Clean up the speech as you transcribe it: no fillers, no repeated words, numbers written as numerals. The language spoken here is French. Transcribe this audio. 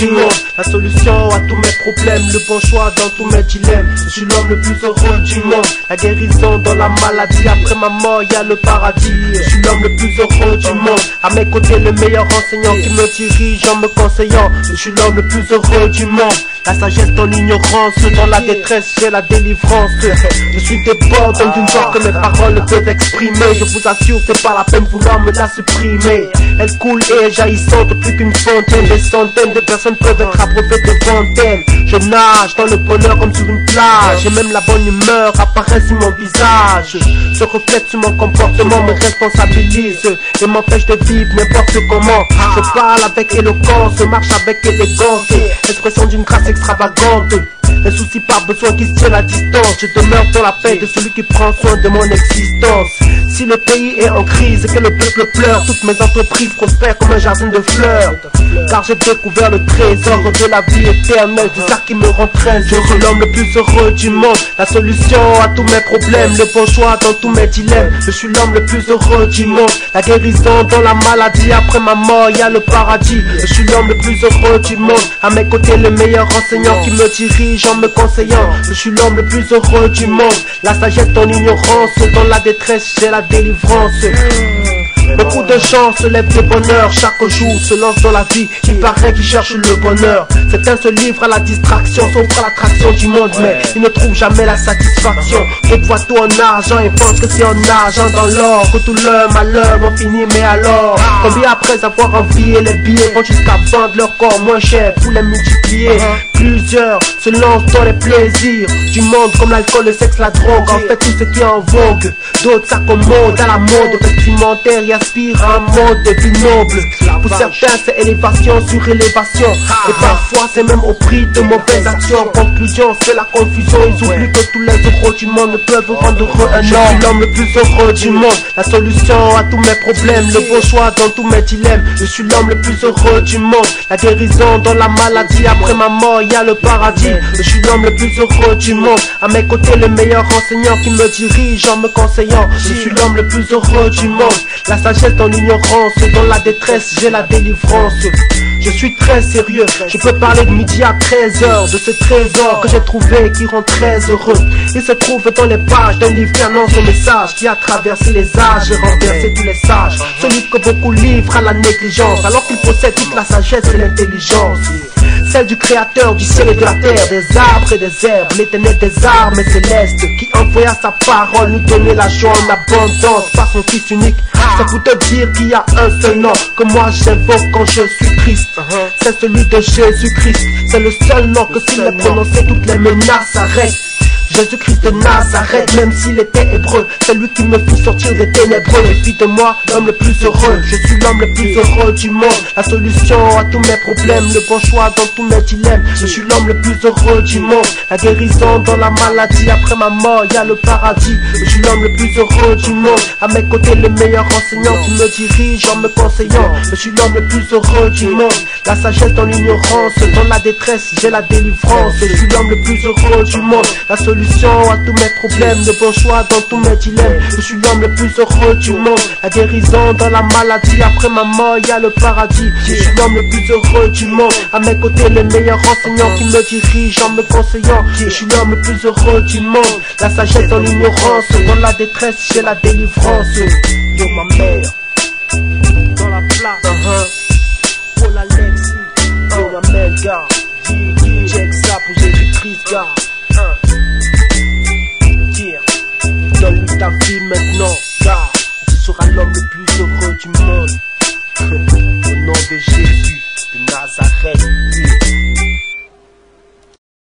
du monde, la solution à tous mes problèmes, le bon choix dans tous mes dilemmes. Je suis l'homme le plus heureux du monde, la guérison dans la maladie, après ma mort y a le paradis. Je suis l'homme le plus heureux du monde, à mes côtés le meilleur enseignant qui me dirige en me conseillant. Je suis l'homme le plus heureux du monde, la sagesse dans l'ignorance, dans la détresse j'ai la délivrance. Je suis débordant d'une joie que mes paroles ne peuvent exprimer. Je vous assure c'est pas la peine de vouloir me la supprimer. Elle coule et est jaillissante plus qu'une fontaine. Des centaines de personnes peuvent être abreuvées de fontaines. Je nage dans le bonheur comme sur une plage, et même la bonne humeur apparaît sur mon visage. Se reflète sur mon comportement, me responsabilise et m'empêche de vivre n'importe comment. Je parle avec éloquence, marche avec élégance, expression d'une grâce extravagante. Les soucis pas besoin qu'ils se tiennent à distance. Je demeure dans la paix de celui qui prend soin de mon existence. Si le pays est en crise et que le peuple pleure, toutes mes entreprises prospèrent comme un jardin de fleurs. Car j'ai découvert le trésor de la vie éternelle, c'est ça qui me rentraîne. Je suis l'homme le plus heureux du monde, la solution à tous mes problèmes, le bon choix dans tous mes dilemmes. Je suis l'homme le plus heureux du monde, la guérison dans la maladie, après ma mort y a le paradis. Je suis l'homme le plus heureux du monde, à mes côtés le meilleur enseignant qui me dirige en me conseillant. Je suis l'homme le plus heureux du monde, la sagesse dans l'ignorance, dans la détresse j'ai la délivrance. Beaucoup de gens se lèvent de bonheur, chaque jour se lancent dans la vie, il paraît qu'ils cherchent le bonheur. Certains se livrent à la distraction, s'offrent à l'attraction du monde, mais ils ne trouvent jamais la satisfaction. D'autres voient tout en argent et pensent que c'est en argent dans l'or que tout leur malheur vont finir. Mais alors, combien après avoir envié les billets vont jusqu'à vendre leur corps moins cher pour les multiplier. Plusieurs se lancent dans les plaisirs du monde comme l'alcool, le sexe, la drogue, en fait tout ce qui est en vogue. D'autres s'accommodent à la mode vestimentaire et aspirent à un mode de vie noble. Pour certains c'est élévation sur élévation, et parfois c'est même au prix de mauvaises actions. En conclusion c'est la confusion, ils oublient que tous les euros du monde ne peuvent rendre heureux un homme. Je suis l'homme le plus heureux du monde, la solution à tous mes problèmes, le bon choix dans tous mes dilemmes. Je suis l'homme le plus heureux du monde, la guérison dans la maladie, après ma mort y a le paradis. Je suis l'homme le plus heureux du monde, à mes côtés le meilleur enseignant qui me dirige en me conseillant. Je suis l'homme le plus heureux du monde, la sagesse dans l'ignorance, dans la détresse j'ai la délivrance. Je suis très sérieux, je peux parler de midi à 13h, de ce trésor que j'ai trouvé qui rend très heureux. Il se trouve dans les pages d'un livre qui annonce le message qui a traversé les âges et renversé tous les sages. Ce livre que beaucoup livrent à la négligence, alors qu'il possède toute la sagesse et l'intelligence. Celle du créateur du ciel et de la terre, des arbres et des herbes, l'éternel des armes célestes, qui envoya sa parole nous donner la joie en abondance par son fils unique. C'est pour te dire qu'il y a un seul nom que moi j'invoque quand je suis triste. C'est celui de Jésus-Christ, c'est le seul nom que s'il est prononcé toutes les menaces s'arrêtent. Jésus-Christ de Nazareth, même s'il était hébreu, c'est lui qui me fit sortir des ténébreux. Et puis de moi, l'homme le plus heureux, je suis l'homme le plus heureux du monde, la solution à tous mes problèmes, le bon choix dans tous mes dilemmes. Je suis l'homme le plus heureux du monde, la guérison dans la maladie, après ma mort y a le paradis. Je suis l'homme le plus heureux du monde, à mes côtés le meilleur enseignant qui me dirige en me conseillant. Je suis l'homme le plus heureux du monde, la sagesse dans l'ignorance, dans la détresse j'ai la délivrance. Je suis l'homme le plus heureux du monde, la solution à tous mes problèmes, le bon choix dans tous mes dilemmes. Je suis l'homme le plus heureux du monde, la guérison dans la maladie, après ma mort y a le paradis. Je suis l'homme le plus heureux du monde, à mes côtés le meilleur enseignant qui me dirige en me conseillant. Je suis l'homme le plus heureux du monde, la sagesse dans l'ignorance, dans la détresse j'ai la délivrance. Yo ma mère, dans la place, pour l'Alexis, yo ma mère, gars, check ça pour Jésus-Christ, gars. Donne-lui ta vie maintenant, car tu seras l'homme le plus heureux du monde. Au nom de Jésus de Nazareth.